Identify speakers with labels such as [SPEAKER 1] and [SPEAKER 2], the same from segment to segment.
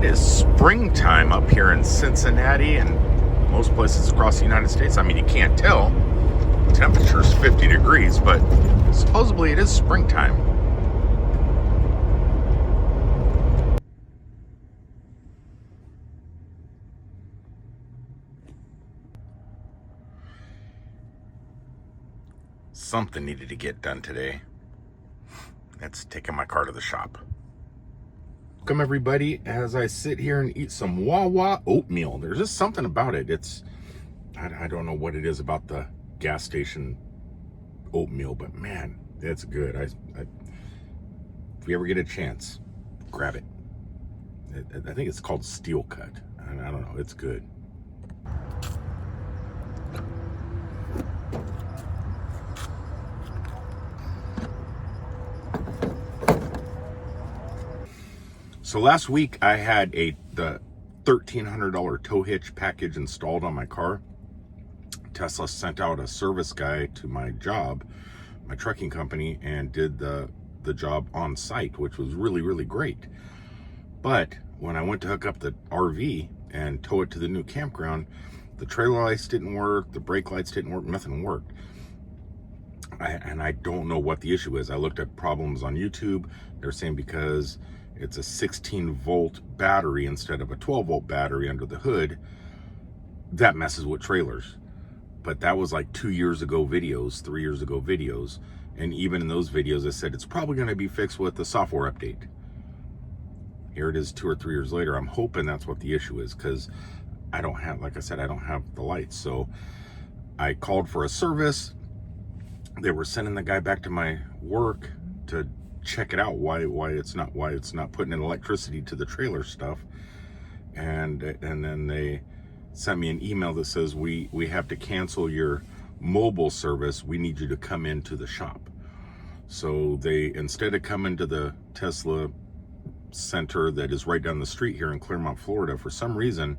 [SPEAKER 1] is springtime up here in Cincinnati and most places across the United States. I mean, you can't tell. The temperature's 50 degrees, but supposedly it is springtime. Something needed to get done today. That's taking my car to the shop. Welcome everybody as I sit here and eat some Wawa oatmeal. There's just something about it. I don't know what it is about the gas station oatmeal, but man, it's good. If you ever get a chance, grab it. I think it's called Steel Cut. I don't know. It's good. So last week I had the $1,300 tow hitch package installed on my car. Tesla sent out a service guy to my job, my trucking company, and did the job on site, which was really, really great. But when I went to hook up the RV and tow it to the new campground, the trailer lights didn't work, the brake lights didn't work, nothing worked. And I don't know what the issue is. I looked at problems on YouTube. They're saying because it's a 16-volt battery instead of a 12-volt battery under the hood, that messes with trailers. But that was like 2 years ago videos, 3 years ago videos. And even in those videos, I said it's probably going to be fixed with the software update. Here it is 2 or 3 years later. I'm hoping that's what the issue is, because I don't have, like I said, I don't have the lights. So I called for a service. They were sending the guy back to my work to check it out, why it's not putting in electricity to the trailer stuff. And then they sent me an email that says we have to cancel your mobile service. We need you to come into the shop. So they, instead of coming to the Tesla center that is right down the street here in Clermont, Florida, for some reason,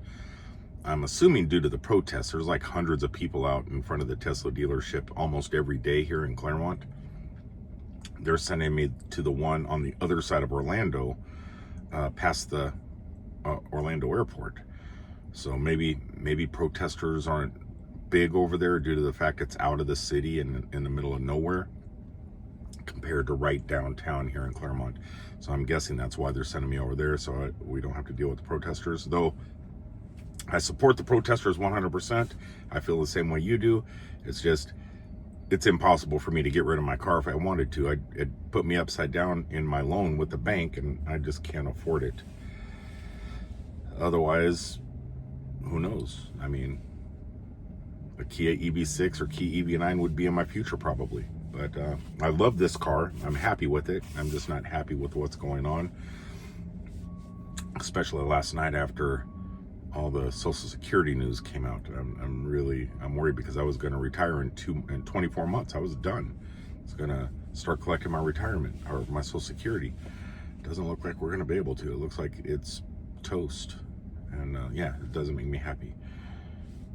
[SPEAKER 1] I'm assuming due to the protests, there's like hundreds of people out in front of the Tesla dealership almost every day here in Clermont. They're sending me to the one on the other side of Orlando, past the Orlando airport. So maybe protesters aren't big over there due to the fact it's out of the city and in the middle of nowhere compared to right downtown here in Clermont. So I'm guessing that's why they're sending me over there, so we don't have to deal with the protesters. Though I support the protesters 100%. I feel the same way you do. It's just, it's impossible for me to get rid of my car if I wanted to. It'd put me upside down in my loan with the bank, and I just can't afford it. Otherwise, who knows? I mean, a Kia EV6 or Kia EV9 would be in my future probably. But I love this car. I'm happy with it. I'm just not happy with what's going on. Especially last night after all the Social Security news came out. I'm worried because I was going to retire in 24 months. I was done. I was going to start collecting my retirement or my Social Security. Doesn't look like we're going to be able to. It looks like it's toast. And yeah, it doesn't make me happy.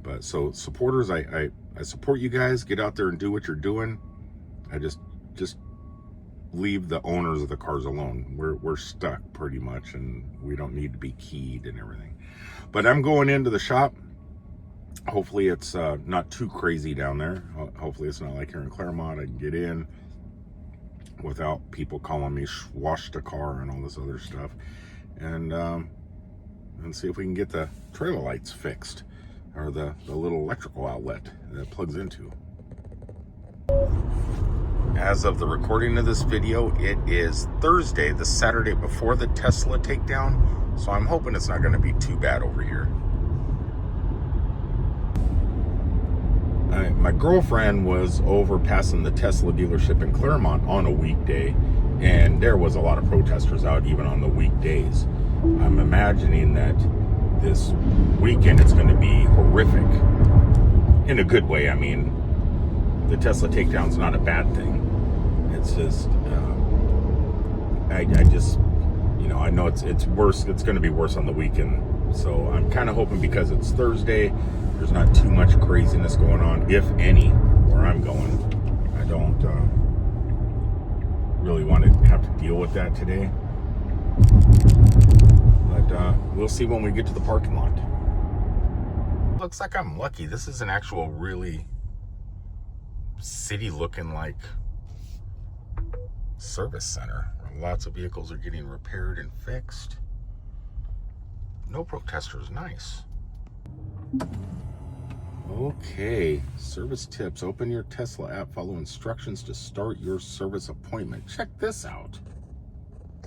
[SPEAKER 1] But so supporters, I support you guys. Get out there and do what you're doing. I just leave the owners of the cars alone. We're stuck pretty much, and we don't need to be keyed and everything. But I'm going into the shop. Hopefully it's not too crazy down there. Hopefully it's not like here in Clermont. I can get in without people calling me wash the car and all this other stuff. And see if we can get the trailer lights fixed, or the little electrical outlet that it plugs into. As of the recording of this video, it is Thursday, the Saturday before the Tesla takedown. So I'm hoping it's not going to be too bad over here. My girlfriend was over passing the Tesla dealership in Clermont on a weekday, and there was a lot of protesters out even on the weekdays. I'm imagining that this weekend it's going to be horrific in a good way. I mean, the Tesla takedown's not a bad thing. It's just, I just, you know, I know it's worse. It's going to be worse on the weekend. So I'm kind of hoping because it's Thursday, there's not too much craziness going on, if any, where I'm going. I don't really want to have to deal with that today. But we'll see when we get to the parking lot. Looks like I'm lucky. This is an actual really city looking like service center where lots of vehicles are getting repaired and fixed. No protesters. Nice. Okay, service tips. Open your Tesla app, follow instructions to start your service appointment. Check this out.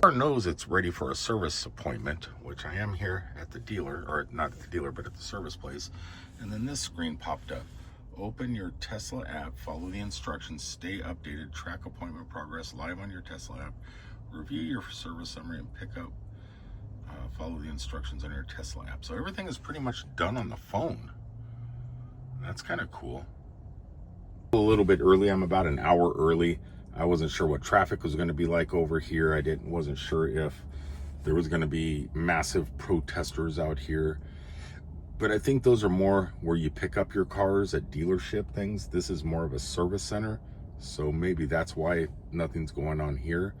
[SPEAKER 1] Car knows it's ready for a service appointment, which I am here at the dealer, or not at the dealer, but at the service place. And then this screen popped up. Open your Tesla app, follow the instructions, stay updated, track appointment progress live on your Tesla app, review your service summary, and pick up, follow the instructions on your Tesla app. So everything is pretty much done on the phone. That's kind of cool. A little bit early. I'm about an hour early. I wasn't sure what traffic was going to be like over here. Wasn't sure if there was going to be massive protesters out here. But I think those are more where you pick up your cars at dealership things. This is more of a service center. So maybe that's why nothing's going on here.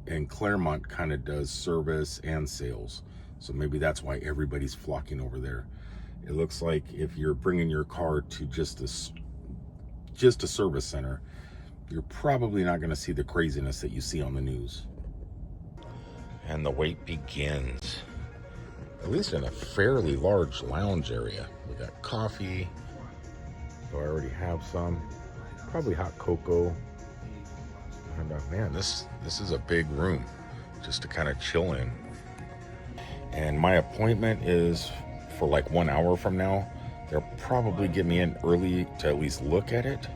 [SPEAKER 1] And Claremont kind of does service and sales. So maybe that's why everybody's flocking over there. It looks like if you're bringing your car to just a service center, you're probably not going to see the craziness that you see on the news. And the wait begins. At least in a fairly large lounge area. We got coffee. So I already have some. Probably hot cocoa. And man, this is a big room just to kind of chill in. And my appointment is for like 1 hour from now. They'll probably get me in early to at least look at it.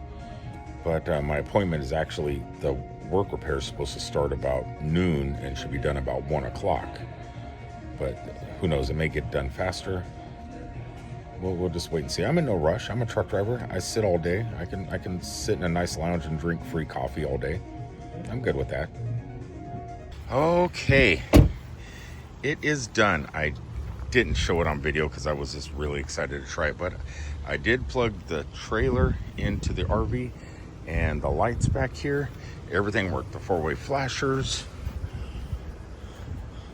[SPEAKER 1] But my appointment is actually, the work repair is supposed to start about noon and should be done about 1 o'clock. But who knows, it may get done faster. We'll just wait and see. I'm in no rush. I'm a truck driver. I sit all day. I can sit in a nice lounge and drink free coffee all day. I'm good with that. Okay. It is done. I didn't show it on video because I was just really excited to try it, but I did plug the trailer into the RV and the lights back here. Everything worked. The four-way flashers,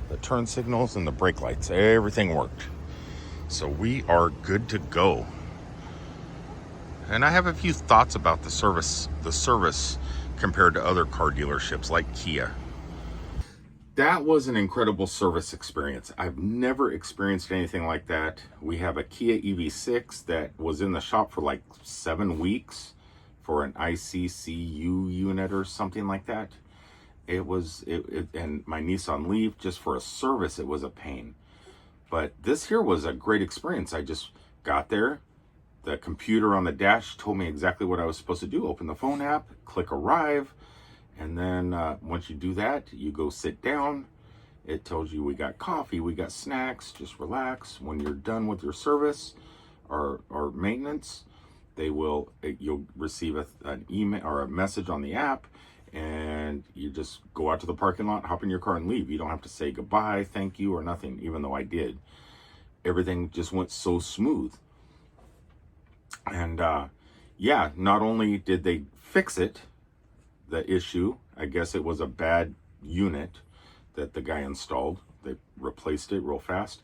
[SPEAKER 1] the turn signals, and the brake lights. Everything worked. So we are good to go. And I have a few thoughts about the service compared to other car dealerships like Kia. That was an incredible service experience. I've never experienced anything like that. We have a Kia EV6 that was in the shop for like 7 weeks for an ICCU unit or something like that. And my Nissan Leaf, just for a service, it was a pain. But this here was a great experience. I just got there. The computer on the dash told me exactly what I was supposed to do. Open the phone app, click arrive. And then once you do that, you go sit down. It tells you we got coffee, we got snacks, just relax. When you're done with your service or maintenance, you'll receive an email or a message on the app, and you just go out to the parking lot, hop in your car and leave. You don't have to say goodbye, thank you, or nothing, even though I did. Everything just went so smooth. And yeah, not only did they fix it, the issue, I guess it was a bad unit that the guy installed. They replaced it real fast.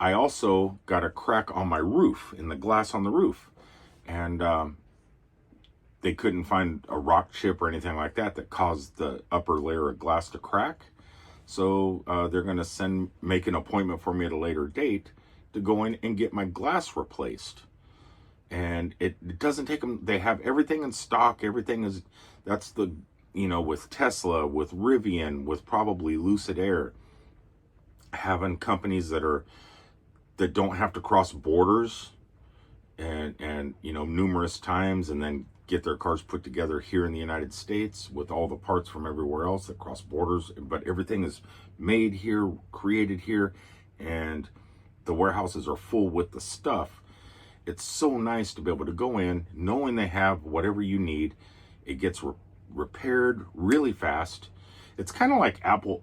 [SPEAKER 1] I also got a crack on my roof, in the glass on the roof. And they couldn't find a rock chip or anything like that caused the upper layer of glass to crack. So they're going to make an appointment for me at a later date to go in and get my glass replaced. And it doesn't take them, they have everything in stock. That's the, with Tesla, with Rivian, with probably Lucid Air, having companies that don't have to cross borders and numerous times and then get their cars put together here in the United States with all the parts from everywhere else that cross borders. But everything is made here, created here, and the warehouses are full with the stuff. It's so nice to be able to go in knowing they have whatever you need. It gets repaired really fast. It's kind of like Apple,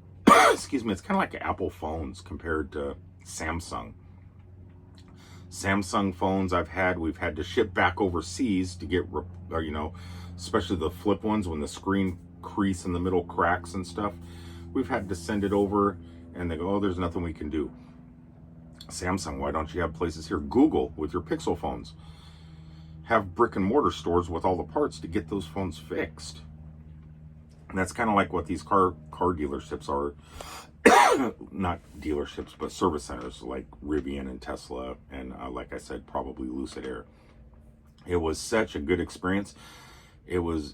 [SPEAKER 1] excuse me, it's kind of like Apple phones compared to Samsung. Samsung phones we've had to ship back overseas to get, especially the flip ones when the screen crease in the middle cracks and stuff. We've had to send it over And they go, oh, there's nothing we can do. Samsung, why don't you have places here? Google, with your Pixel phones, have brick and mortar stores with all the parts to get those phones fixed. And that's kind of like what these car dealerships are. Not dealerships, but service centers like Rivian and Tesla, and like I said, probably Lucid Air. It was such a good experience. It was,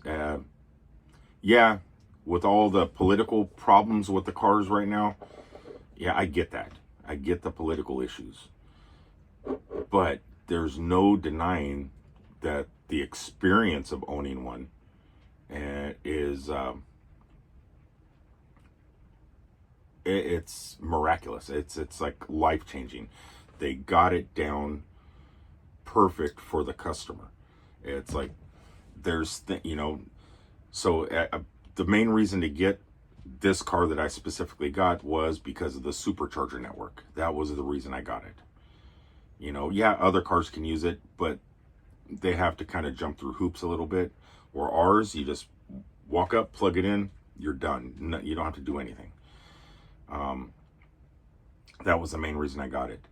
[SPEAKER 1] yeah, with all the political problems with the cars right now, yeah, I get that. I get the political issues. But there's no denying that the experience of owning one is, it's miraculous. It's like life-changing. They got it down perfect for the customer. It's like there's so the main reason to get this car that I specifically got was because of the supercharger network. That was the reason I got it. Yeah, other cars can use it, but they have to kind of jump through hoops a little bit. Or ours, you just walk up, plug it in, you're done. No, you don't have to do anything. That was the main reason I got it.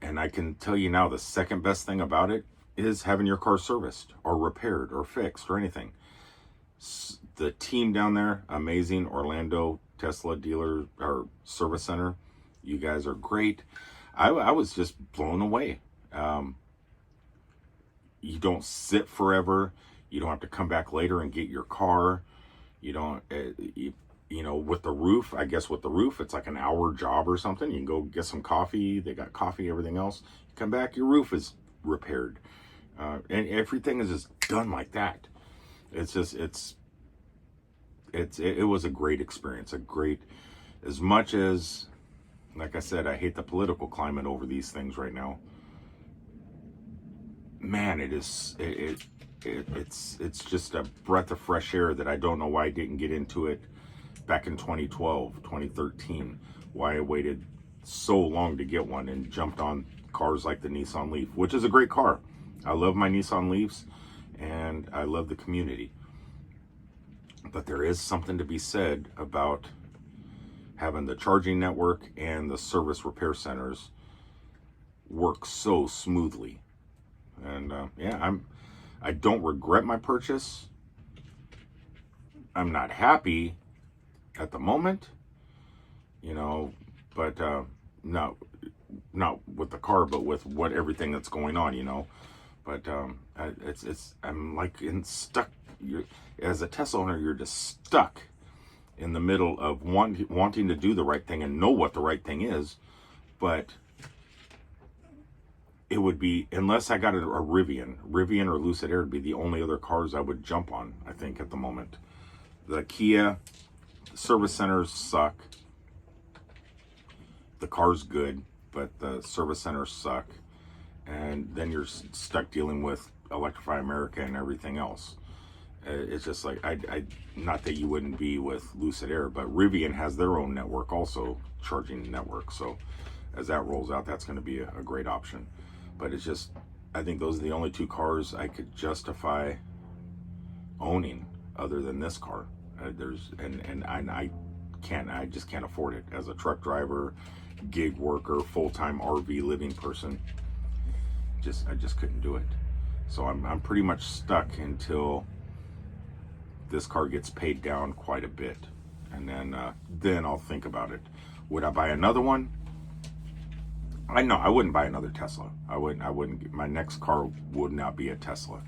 [SPEAKER 1] And I can tell you now, the second best thing about it is having your car serviced or repaired or fixed or anything. The team down there, amazing. Orlando Tesla dealer or service center, you guys are great. I was just blown away. You don't sit forever. You don't have to come back later and get your car. You don't, with the roof, I guess with the roof, it's like an hour job or something. You can go get some coffee. They got coffee, everything else. You come back, your roof is repaired. And everything is just done like that. It's just, it was a great experience. As much as, like I said, I hate the political climate over these things right now. Man, it's just a breath of fresh air that I don't know why I didn't get into it back in 2012, 2013, why I waited so long to get one and jumped on cars like the Nissan Leaf, which is a great car. I love my Nissan Leafs and I love the community. But there is something to be said about having the charging network and the service repair centers work so smoothly. And I don't regret my purchase. I'm not happy at the moment, but not with the car, but with everything that's going on, But I'm like stuck. As a Tesla owner, you're just stuck in the middle of wanting to do the right thing and know what the right thing is, but it would be, unless I got a Rivian or Lucid Air, would be the only other cars I would jump on, I think, at the moment. The Kia service centers suck. The car's good, but the service centers suck. And then you're stuck dealing with Electrify America and everything else. It's just like, I not that you wouldn't be with Lucid Air, but Rivian has their own network also, charging network. So as that rolls out, that's going to be a great option. But it's just, I think those are the only two cars I could justify owning other than this car. I just can't afford it as a truck driver, gig worker, full-time RV living person. I just couldn't do it. So I'm pretty much stuck until this car gets paid down quite a bit, and then I'll think about it. Would I buy another one? I know I wouldn't buy another Tesla. I wouldn't. My next car would not be a Tesla,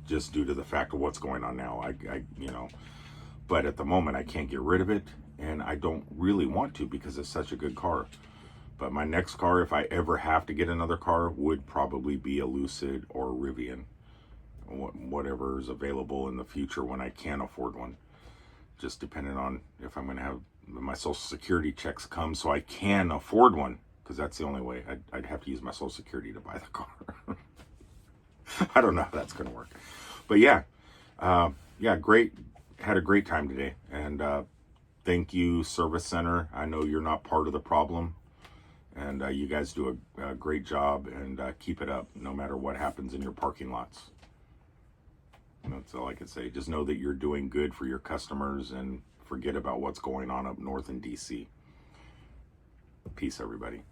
[SPEAKER 1] just due to the fact of what's going on now. But at the moment I can't get rid of it, and I don't really want to because it's such a good car. But my next car, if I ever have to get another car, would probably be a Lucid or a Rivian, whatever is available in the future when I can afford one. Just depending on if I'm going to have my Social Security checks come so I can afford one, because that's the only way. I'd have to use my Social Security to buy the car. I don't know how that's going to work. But yeah, great. Had a great time today. And thank you, Service Center. I know you're not part of the problem. And you guys do a great job, and keep it up no matter what happens in your parking lots. And that's all I can say. Just know that you're doing good for your customers, and forget about what's going on up north in DC. Peace, everybody.